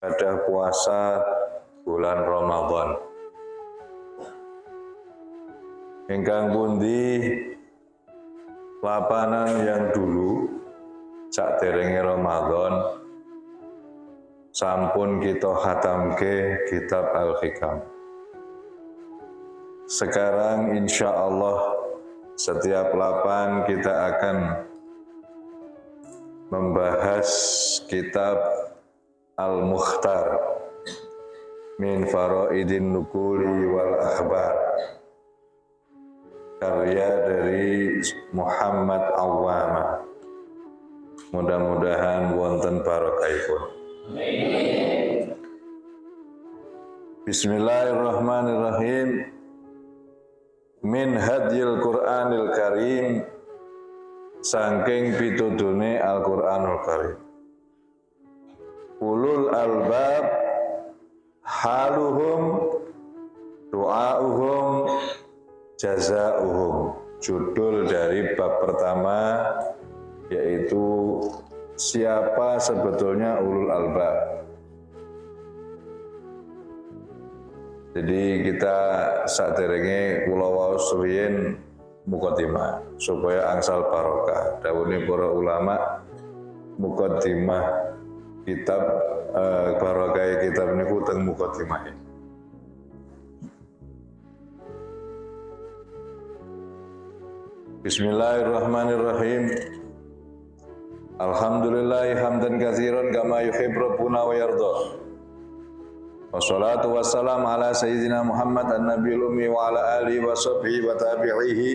pada puasa bulan Ramadan. Ingkang pundi lapanan yang dulu sakderenge Ramadan sampun kita khatamke kitab Al-Hikam. Sekarang insya Allah setiap lapan kita akan membahas kitab Al-Mukhtar min Faraidin Nukuli wal Akhbar, karya dari Muhammad Awwama. Mudah-mudahan wonten barakaipun. Bismillahirrahmanirrahim. Min hadyil Qur'anil Karim, saking pitudune Al-Qur'anul Karim. Ulul albab haluhum du'auhum jazauhum. Judul dari bab pertama yaitu siapa sebetulnya ulul albab. Jadi kita saderenge kula waos ruyen mukadimah supaya angsal barokah. Dawuhne para ulama mukadimah kitab barokah kitab niku teng mukadimah. Bismillahirrahmanirrahim. Alhamdulillahi hamdan katsiran kama yuhibbu rabbuna wa yarda. Wassalatu wassalamu ala sayyidina Muhammad an-nabiyil ummi wa ala alihi wa sahbihi wa tabi'ihi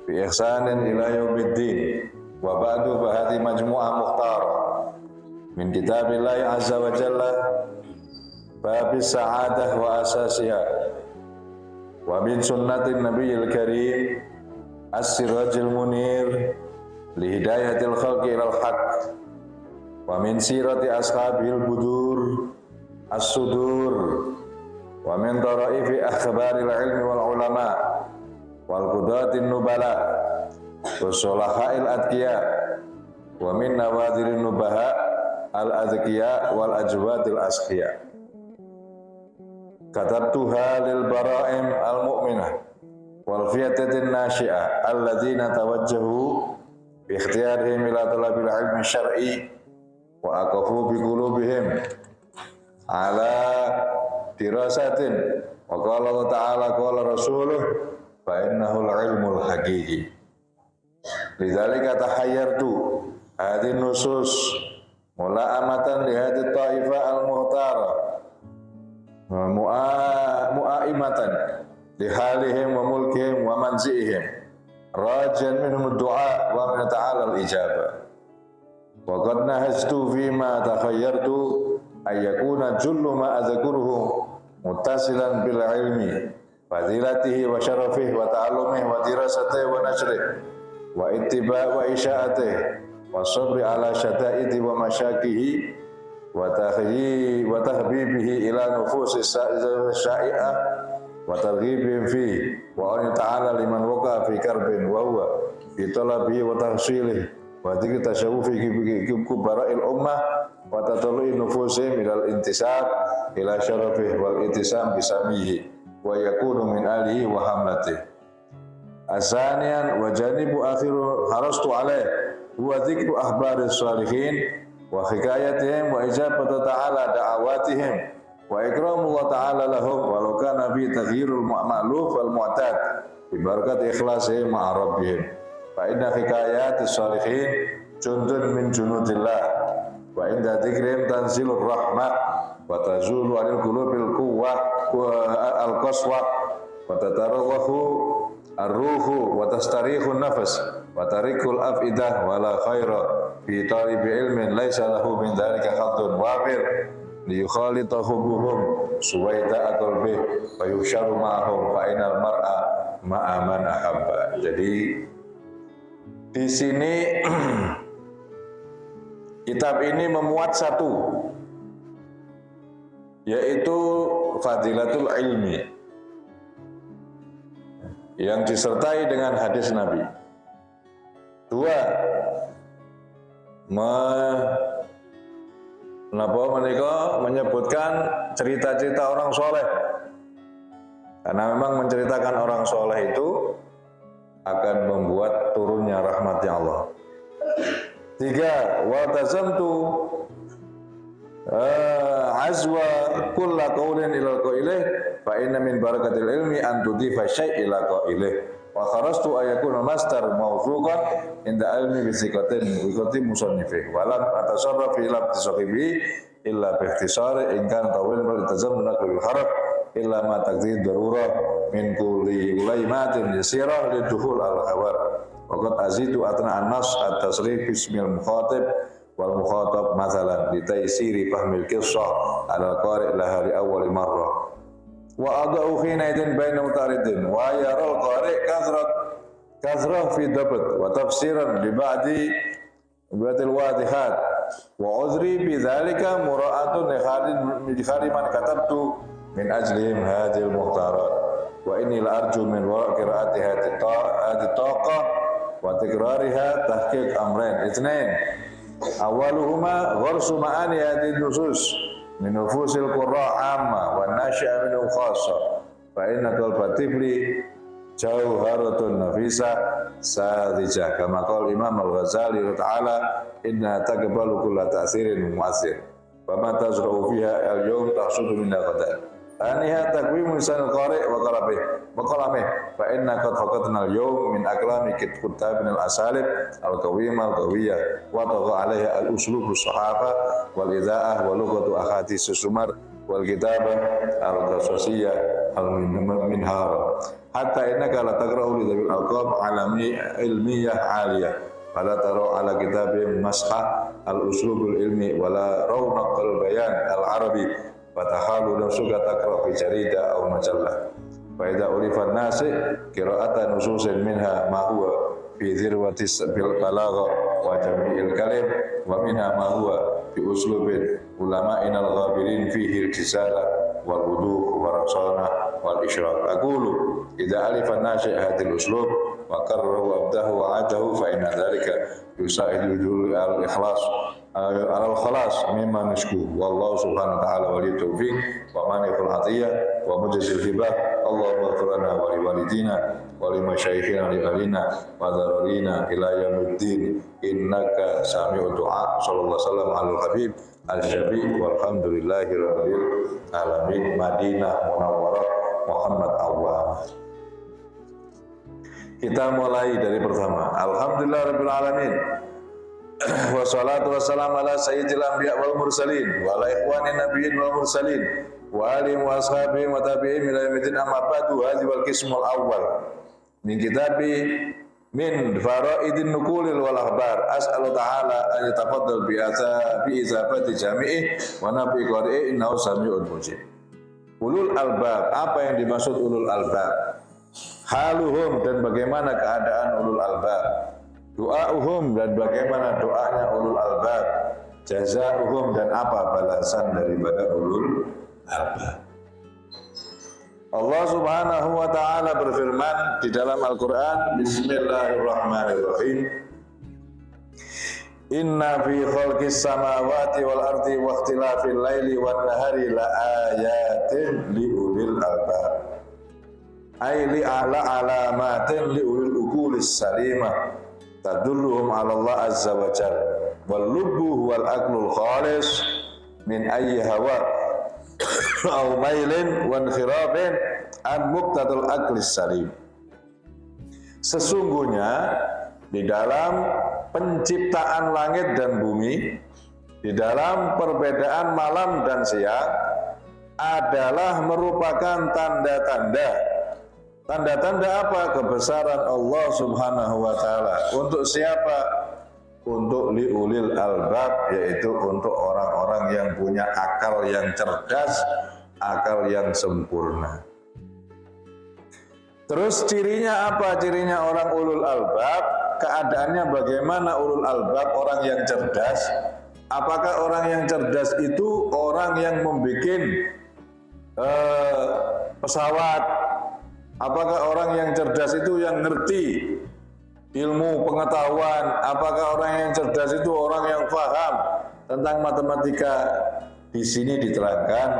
bi ihsanin ila yaumiddin. Wa ba'du fa hadhihi majmu'ah mukhtarah min kitabillahi azza wa jalla babis sa'adah wa asasiha wa min sunnatin nabiyil karim as-sirajil munir li hidayatil khalqi ilal haqq wa min sirati ashabil budur as-sudur wa min taraifi akhbaril ilmi wal ulama wal qudatin nubala wa sulahail adqiya wa min nawadirin nubaha al adqiya wal ajwadil asqiya. Katabtuha lil bara'im al mu'minah wal fiyatatin nasyi'ah alladzina tawajjahu bi ikhtiyarihim ila talabil ilmi syar'i wa aqafu bi qulubihim ala dirasatin wa qala Allah ta'ala qala rasuluh fa innahu al-ilmul haqiqi. Lidzalika tahayyartu hadhihi nusus mula'amatan li hadhihi ta'ifa al-muhtara wa mu'aimatan li halihim wa mulkihim wa manzi'ihim rajan minhum ad-du'a wa min ta'ala al-ijabah. Wa qad nahajtu fima takhayyartu ayyakuna jullu ma adzakuruhu muttasilan bil ilmi fadilatihi wa syarafihi wa ta'allumihi wa dirasatihi wa nashrihi wa ittiba' wa isya'atihi wa sabri ala syada'idi wa masyakihi wa tahbibihi ila nufusi sya'i'ah wa targhibihim fihi wa an ta'ala liman waqa fi karbin wa huwa fi talabihi wa tahsilihi wa dzikri tasyawufi kubara'il ummah wa tatlu'i nufusihim ilal intisab ila syarafih wal intisam bisamihi wa yakunu min alihi wa hamlatihi. Asanian wa janibu akhiru harastu alaih huwa dzikru akhbaris shalihin wa hikayatihim wa ijabatu ta'ala da'awatihim wa ikramullah ta'ala lahum walau kana bi taghyirul ma'luf wal mu'tad bi barakati ikhlasihim ma'a rabbihim. Fa inna hikayatis shalihin jundun min junudillah wa inda dzikrihim tanzilur rahmah wa tazulu anil qulubil quwwah al qaswa wa tatarawahu ar-ruhu wa tastarihun nafas wa tarikul afidah wa la khaira fi talibi ilmin laisa lahu min dzalika khaddun wafir li yukhalitahu buhum suwaita qalbi wa yusharu ma'ahum fa inal mar'a ma'a man ahabba. Jadi di sini kitab ini memuat satu, yaitu fadilatul ilmi yang disertai dengan hadis Nabi. Dua, Napa menika menyebutkan cerita-cerita orang soleh. Karena memang menceritakan orang soleh itu akan membuat turunnya rahmatnya Allah. 3. Wa tazamtu azwa kulla qawlin ila qailih fa inna min barakatil ilmi an tudifa syai' ila qailih wa kharastu ayakuna masdar mawzuqan inda ilmi bi siqatin wiqati musannifih wa lam atasarraf ila tisaqi illa bi ikhtisar in kan tawil wa tazammun bil harf illa ma taqdir darurah min kulli ulaimatin yasirah lidukhul al khabar wa qad azidu atna an-nas at-tasrif bismil mukhatib wal mukhatab mathalan li taysiri fahmil qissah ala qari' laha li awwal marrah wa adau hina idin baina mutaridin wa yara al-qari' kathrah fi dabt wa tafsiran li ba'di batil wadihat wa udhri bi dhalika mura'atun li khali man katabtu min ajlihim hadhil muhtarat wa inni la arju min wara' qira'ati hadhi taqa wa tikrariha tahqiq amrain itsnain awaluhuma gharsu ma'ani hadhihi nusus min nufusil qurra' amma wa nasya'a minhu khassa fa inna qalba tifli jauharatun nafisa sadijah kama qala Imam Al-Ghazali ta'ala inna taqbalu kulla ta'sirin mu'assir wa ma tazra'u fiha al-yawm tahsudu min al-qadar aniha taqwimu lisan al-qari' wa qalamih fa inna qad faqadna al-yawm min aklami kitab min al-asalib al-qawimah al-qawiyah wa tagha 'alayha al-uslub as-sahafa wal idha'ah wa lughatu ahadits sumar wal kitabah al-qasasiyah al-minhar hatta innaka la taqra'u li dhabil alqab 'alami ilmiyah 'aliyah fala tara 'ala kitabim masha al-uslubul ilmi wala rawnaqal bayan al-arabi fatahalu nafsuka taqra' fi jarida aw majallah fa idza ulifa an-nasi qira'atan nususin minha ma huwa fi dhirwati bil balagha wa jami'il kalim wa minha ma huwa fi uslubin ulama'ina al-ghabirin fihi al-jisala wal wudu' wa rasana wal isyraq aqulu idza alifa an-nasi hadhil uslub wa karrahu abdahu wa adahu fa inna dhalika yusaidu al-ikhlas al-khalas mimma nashku wallahu subhanahu wa ta'ala wali taufiq wa mani'ul atiyah wa mujizil hibah Allahumma ighfir lana wa li walidina wa li masyayikhina li ahlina wa dararina ila yaumiddin innaka sami'ud du'a sallallahu alaihi wasallam alal habib al-syafi' walhamdulillahi rabbil alamin Madinah Munawwarah Muhammad Awwal. Kita mulai dari pertama. Alhamdulillah rabbil alamin. Wassalatu wassalamu ala sayyidil anbiya wal mursalin wa ala ikhwanin nabiyyin wal mursalin wa alihi wa ashabihi wa tabi'in ila yaumil amma ba'du hadhi wal qismul awwal min kitabi min faraidin nuqulil wal akhbar as'alu ta'ala an yatafaddal bi izafati jami'i wa nabi qari'i innahu sami'un mujib. Ulul albab, apa yang dimaksud ulul albab? Haluhum, dan bagaimana keadaan ulul albab? Doa'uhum, dan bagaimana doanya ulul albab? Jazauhum, dan apa balasan daripada ulul albab? Allah subhanahu wa ta'ala berfirman di dalam Al-Quran, Bismillahirrahmanirrahim, Inna fi khalqis samawati wal ardi wa ikhtilafil laili wan nahari la ayatin li ulil albab. Ay li alamatin li ulil uqulis salimah tadulluhum 'ala Allah azza wa jalla. Wal lubbu wal aqlul khalis min ayyi hawa aw mailin wa inkhirafin an muqtadal aqlis salim. Sesungguhnya di dalam penciptaan langit dan bumi, di dalam perbedaan malam dan siang adalah merupakan tanda-tanda. Tanda-tanda apa? Kebesaran Allah subhanahu wa ta'ala. Untuk siapa? Untuk liulil albab, yaitu untuk orang-orang yang punya akal yang cerdas, akal yang sempurna. Terus cirinya apa? Cirinya orang ulul albab, keadaannya bagaimana ulul albab, orang yang cerdas? Apakah orang yang cerdas itu orang yang membuat pesawat? Apakah orang yang cerdas itu yang ngerti ilmu pengetahuan? Apakah orang yang cerdas itu orang yang paham tentang matematika di sini diterangkan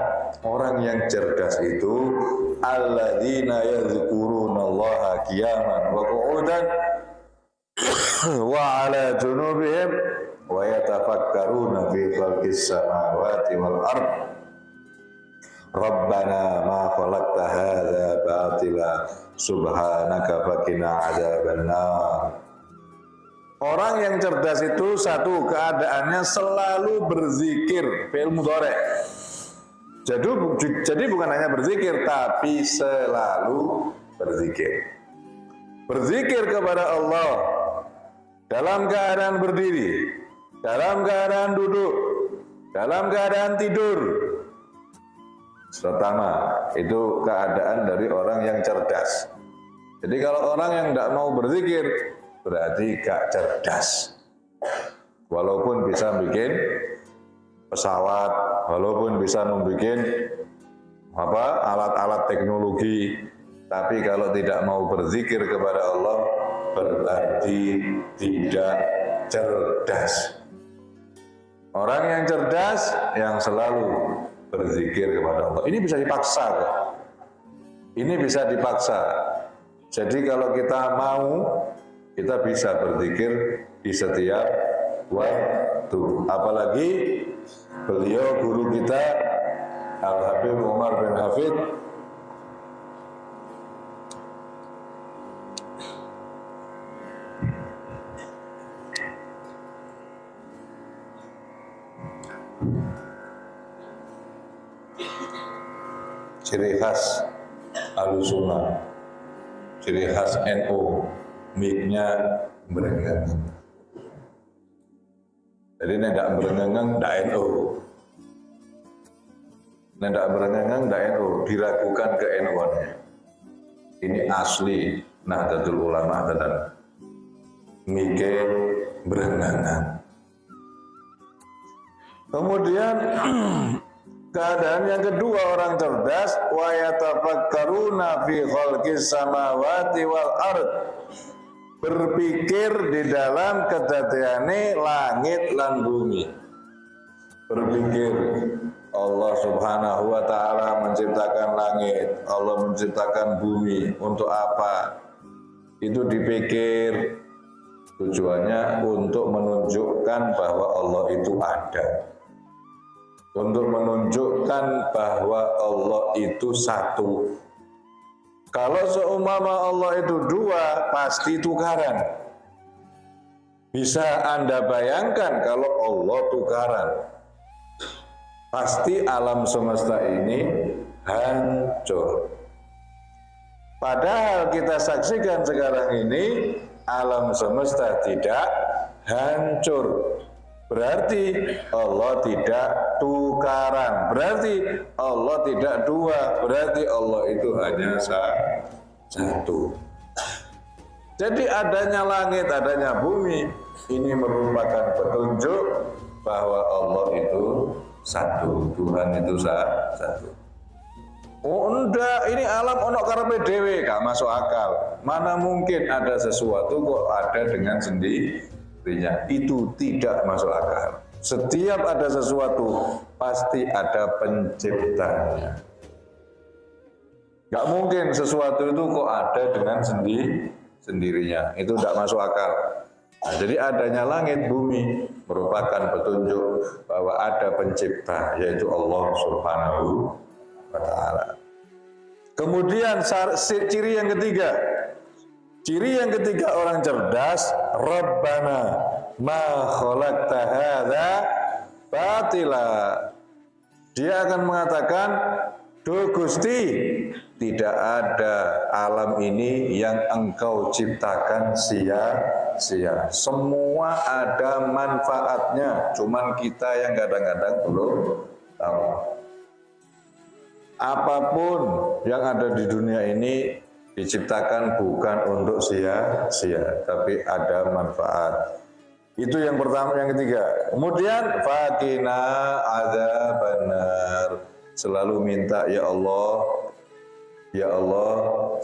orang yang cerdas itu alladzina yadhkurunallaha qiyaman wa qu'udan wa 'ala junubihim wa yatafakkaruna fi khalqis samawati wal ard Rabbana ma khalaqta hadza batila subhanaka faqina 'adzabannar. Orang yang cerdas itu satu keadaannya selalu berzikir, fi'il mudhari'. Jadi bukan hanya berzikir tapi selalu berzikir. Berzikir kepada Allah dalam keadaan berdiri, dalam keadaan duduk, dalam keadaan tidur. Pertama, itu keadaan dari orang yang cerdas. Jadi kalau orang yang tidak mau berzikir berarti gak cerdas. Walaupun bisa bikin pesawat, walaupun bisa membuat alat-alat teknologi, tapi kalau tidak mau berzikir kepada Allah berarti tidak cerdas. Orang yang cerdas yang selalu berzikir kepada Allah. Ini bisa dipaksa kok. Ini bisa dipaksa. Jadi kalau kita mau, kita bisa berzikir di setiap waktu. Apalagi beliau guru kita Al-Habib Umar bin Hafid ciri khas Ahlussunnah, ciri khas NU, mic-nya berenggang. Jadi tidak berenggang, tidak NU. Tidak berenggang, tidak NU, diragukan ke NU-nya. Ini asli Nahdlatul Ulama dan mic-nya berenggang. Kemudian keadaan yang kedua orang cerdas wa yatafakkaruna fi khalqis samawati wal ard, berpikir di dalam kedadiane langit lan bumi. Berpikir Allah Subhanahu wa taala menciptakan langit, Allah menciptakan bumi untuk apa? Itu dipikir tujuannya untuk menunjukkan bahwa Allah itu ada. Untuk menunjukkan bahwa Allah itu satu. Kalau seumpama Allah itu dua, pasti tukaran. Bisa Anda bayangkan kalau Allah tukaran, pasti alam semesta ini hancur. Padahal kita saksikan sekarang ini alam semesta tidak hancur. Berarti Allah tidak tukaran, berarti Allah tidak dua, berarti Allah itu hanya satu. Jadi adanya langit, adanya bumi, ini merupakan petunjuk bahwa Allah itu satu, Tuhan itu satu. Oh enggak, ini alam ono karepe dhewe, gak masuk akal. Mana mungkin ada sesuatu kok ada dengan sendirinya, itu tidak masuk akal. Setiap ada sesuatu pasti ada penciptanya. Gak mungkin sesuatu itu kok ada dengan sendirinya, itu tidak masuk akal. Nah, jadi adanya langit bumi merupakan petunjuk bahwa ada pencipta, yaitu Allah Subhanahu wa ta'ala. Kemudian ciri yang ketiga, orang cerdas, Rabbana ma khalaqta hadza batila. Dia akan mengatakan, Duh Gusti, tidak ada alam ini yang Engkau ciptakan sia-sia. Semua ada manfaatnya, cuman kita yang kadang-kadang belum tahu. Apapun yang ada di dunia ini diciptakan bukan untuk sia-sia, tapi ada manfaat. Itu yang pertama, yang ketiga. Kemudian faqina adzabannar. Selalu minta, ya Allah,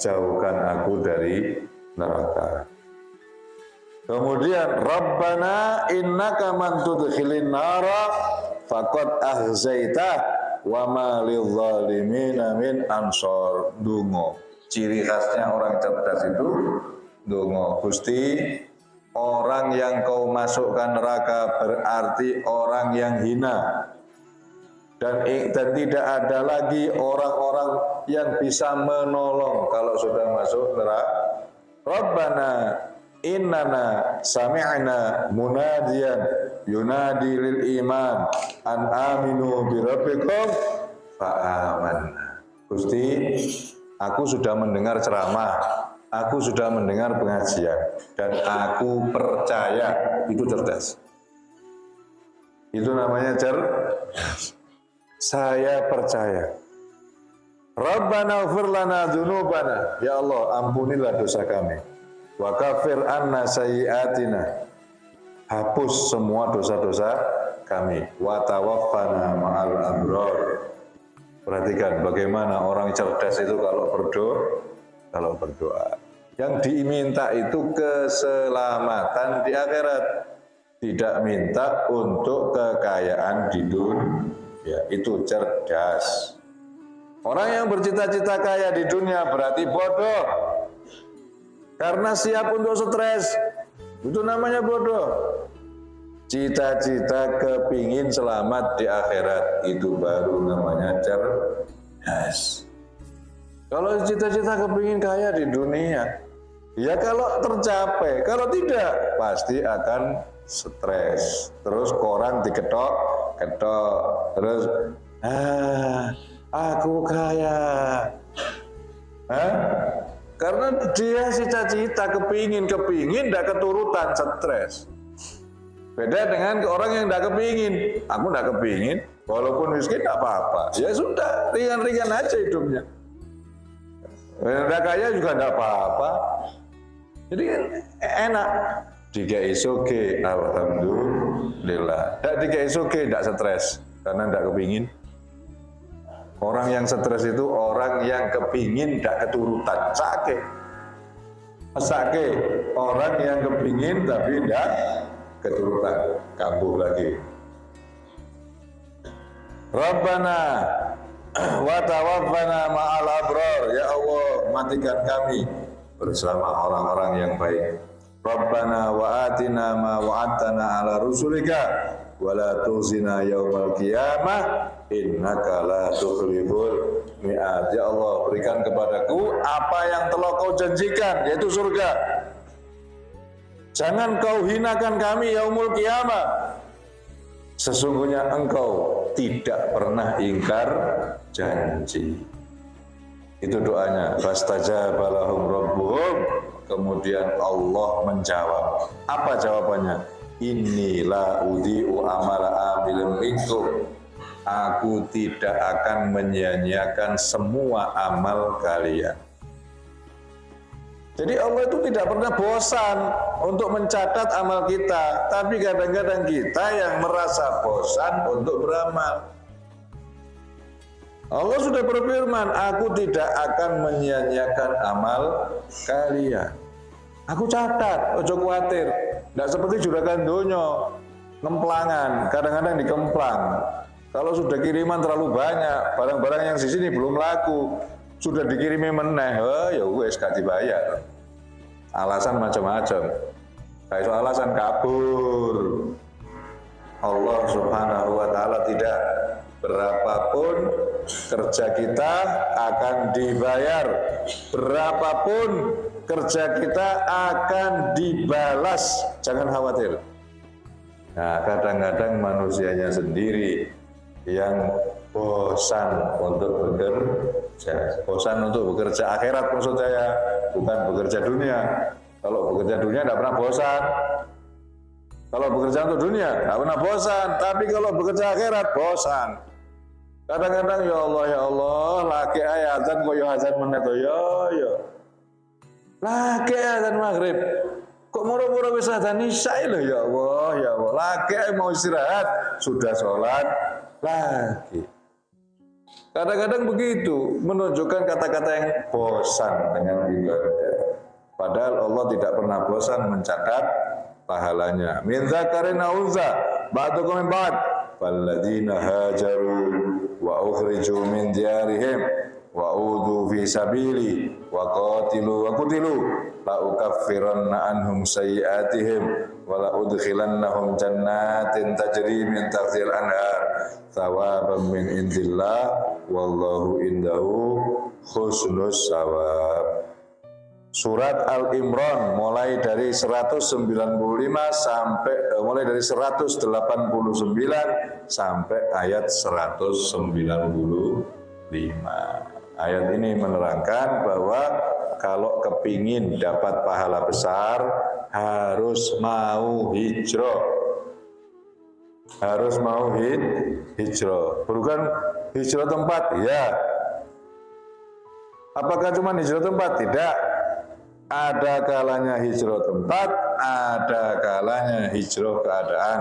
jauhkan aku dari neraka. Kemudian Rabbana innaka man tudkhilin nara faqad akhzaita wa ma lidzalimina min ansor. Donga. Ciri khasnya orang cerdas itu donga. Gusti, orang yang kau masukkan neraka berarti orang yang hina. Dan tidak ada lagi orang-orang yang bisa menolong kalau sudah masuk neraka. Rabbana innana sami'na munadiyan yunadi lil iman an aminu bi rabbikum fa amanna. Gusti, aku sudah mendengar ceramah, aku sudah mendengar pengajian dan aku percaya. Itu cerdas. Itu namanya cerdas. Saya percaya. Rabbana ighfir lana dzunubana. Ya Allah, ampunilah dosa kami. Wa kafir anna sayyi'atina. Hapus semua dosa-dosa kami. Wa tawaffana ma'al abrar. Perhatikan bagaimana orang cerdas itu kalau berdoa. Yang diminta itu keselamatan di akhirat. Tidak minta untuk kekayaan di dunia. Ya, itu cerdas. Orang yang bercita-cita kaya di dunia berarti bodoh. Karena siap untuk stres. Itu namanya bodoh. Cita-cita kepingin selamat di akhirat, itu baru namanya cerdas. Kalau cita-cita kepingin kaya di dunia, ya kalau tercapai. Kalau tidak, pasti akan stres. Terus koran diketok, terus aku kaya. Karena dia cita-cita kepingin tidak keturutan, stres. Beda dengan orang yang tidak kepingin. Aku tidak kepingin, walaupun miskin tidak apa-apa. Ya sudah, ringan-ringan aja hidupnya. Tidak kaya juga tidak apa-apa. Jadi enak. Dikai soge, alhamdulillah. Tidak dikai soge, tidak stres karena tidak kepingin. Orang yang stres itu orang yang kepingin tidak keturutan, sakit. Orang yang kepingin tapi tidak keturutan, kambuh lagi. Rabbana wa tawaffana ma'al abrar. Ya Allah, matikan kami bersama orang-orang yang baik. Rabbana wa atina ma wa'adtana ala rusulika wa la tukhzina yaumal qiyamah innaka la tukhliful mi'ad. Ya Allah, berikan kepadaku apa yang telah kau janjikan, yaitu surga. Jangan kau hinakan kami yaumul qiyamah. Sesungguhnya engkau tidak pernah ingkar janji. Itu doanya. Fastajaba lahum rabbuhum. Kemudian Allah menjawab. Apa jawabannya? Inilah udhi'u amala amilin minkum. Aku tidak akan menyia-nyiakan semua amal kalian. Jadi Allah itu tidak pernah bosan untuk mencatat amal kita. Tapi kadang-kadang kita yang merasa bosan untuk beramal. Allah sudah berfirman, aku tidak akan menyia-nyiakan amal kalian. Aku catat, ojo khawatir. Tidak seperti juragan donyo, ngemplangan, kadang-kadang dikemplang. Kalau sudah kiriman terlalu banyak, barang-barang yang di sini belum laku, sudah dikirimi meneh, ya wes gak dibayar. Alasan macam-macam. Kayak soal alasan kabur. Allah Subhanahu wa taala tidak, berapapun kerja kita akan dibayar, berapapun kerja kita akan dibalas, jangan khawatir. Nah, kadang-kadang manusianya sendiri yang bosan untuk bekerja, bosan untuk bekerja akhirat maksud saya, bukan bekerja dunia. Kalau bekerja dunia tidak pernah bosan. Kalau bekerja untuk dunia, tidak pernah bosan. Tapi kalau bekerja akhirat, bosan. Kadang-kadang, ya Allah, laki ayatan kok ya azan menit, ya. Laki ayatan maghrib, kok murah-murah wis azan isya lho, ya Allah. Laki mau istirahat, sudah sholat lagi. Kadang-kadang begitu, menunjukkan kata-kata yang bosan dengan ibadah. Padahal Allah tidak pernah bosan mencatat pahalanya. Min dzakarin aw unsa ba'dukum min ba'd falladzina hajaru wa ukhriju min diyarihim wa udu fi sabili wa qatilu wa qutilu la ukaffiranna anhum sayyi'atihim wa la udkhilannahum jannatin tajri min tahtiha al-anhar thawaban min indillah wallahu indahu husnus thawab. Surat Al-Imran mulai dari 195 sampai mulai dari 189 sampai ayat 195. Ayat ini menerangkan bahwa kalau kepingin dapat pahala besar harus mau hijrah. Harus mau hijrah. Bukan hijrah tempat, ya. Apakah cuma hijrah tempat? Tidak. Ada kalanya hijrah tempat, ada kalanya hijrah keadaan.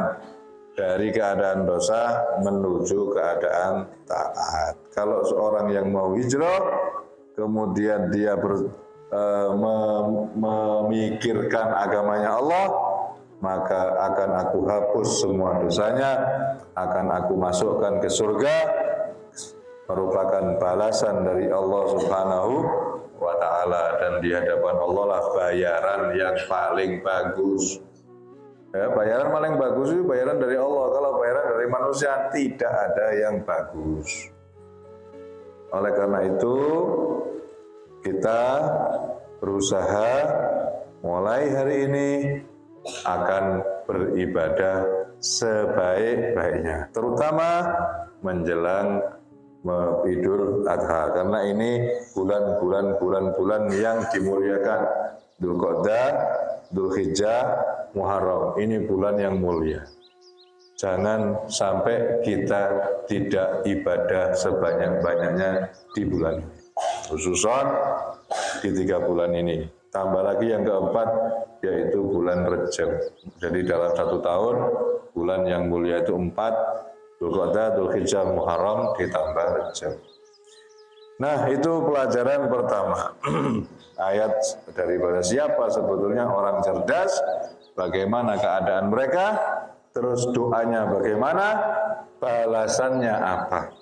Dari keadaan dosa menuju keadaan taat. Kalau seorang yang mau hijrah, kemudian dia memikirkan agamanya Allah, maka akan aku hapus semua dosanya, akan aku masukkan ke surga, merupakan balasan dari Allah Subhanahu wa ta'ala, dan di hadapan Allah lah bayaran yang paling bagus. Ya, bayaran paling bagus itu bayaran dari Allah. Kalau bayaran dari manusia tidak ada yang bagus. Oleh karena itu kita berusaha mulai hari ini akan beribadah sebaik-baiknya, terutama menjelang Idul Adha, karena ini bulan yang dimuliakan. Dzulqa'dah, Dzulhijjah, Muharram, ini bulan yang mulia. Jangan sampai kita tidak ibadah sebanyak-banyaknya di bulan ini, khususon di 3 bulan ini. Tambah lagi yang keempat, yaitu bulan Rejab. Jadi dalam 1 tahun, bulan yang mulia itu 4, Dzulqa'dah, Dzulhijjah, Muharram, ditambah Rejab. Nah, itu pelajaran pertama. Ayat daripada siapa sebetulnya orang cerdas, bagaimana keadaan mereka, terus doanya bagaimana, balasannya apa.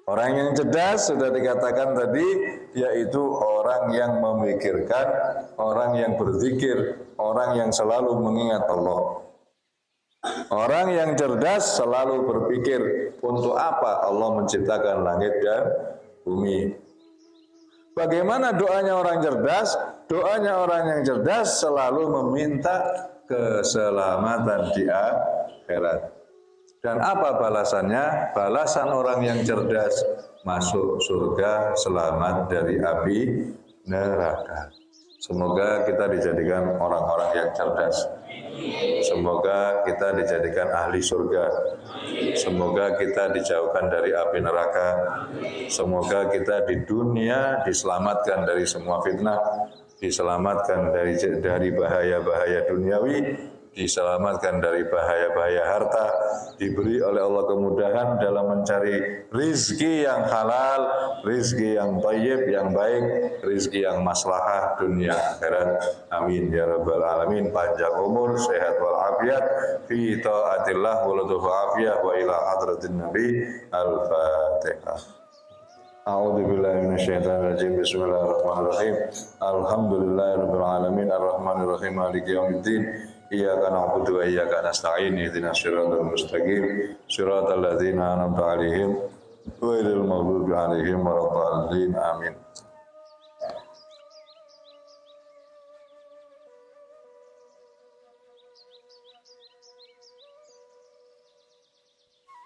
Orang yang cerdas sudah dikatakan tadi, yaitu orang yang memikirkan, orang yang berzikir, orang yang selalu mengingat Allah. Orang yang cerdas selalu berpikir, untuk apa Allah menciptakan langit dan bumi. Bagaimana doanya orang cerdas? Doanya orang yang cerdas selalu meminta keselamatan di akhirat. Dan apa balasannya? Balasan orang yang cerdas masuk surga, selamat dari api neraka. Semoga kita dijadikan orang-orang yang cerdas. Semoga kita dijadikan ahli surga. Semoga kita dijauhkan dari api neraka. Semoga kita di dunia diselamatkan dari semua fitnah, diselamatkan dari bahaya-bahaya duniawi, diselamatkan dari bahaya-bahaya harta, diberi oleh Allah kemudahan dalam mencari rizki yang halal, rizki yang thayyib, yang baik, rizki yang maslahah dunia akhirat. Amin ya rabbal alamin. Panjang umur, sehat walafiat, fi taatillah wa lutuf afiyah wa ila hadratin nabi. Al-Fatihah. A'udzu billahi minasyaitonir rajim. Bismillahirrahmanirrahim. Alhamdulillahirabbil alamin arrahmanir rahim maliki yaumiddin. Iyyaka na'budu wa iyyaka nasta'in ihdinas siratal mustaqim siratal ladzina an'amta 'alaihim ghairil maghdubi 'alaihim waladdallin. Amin.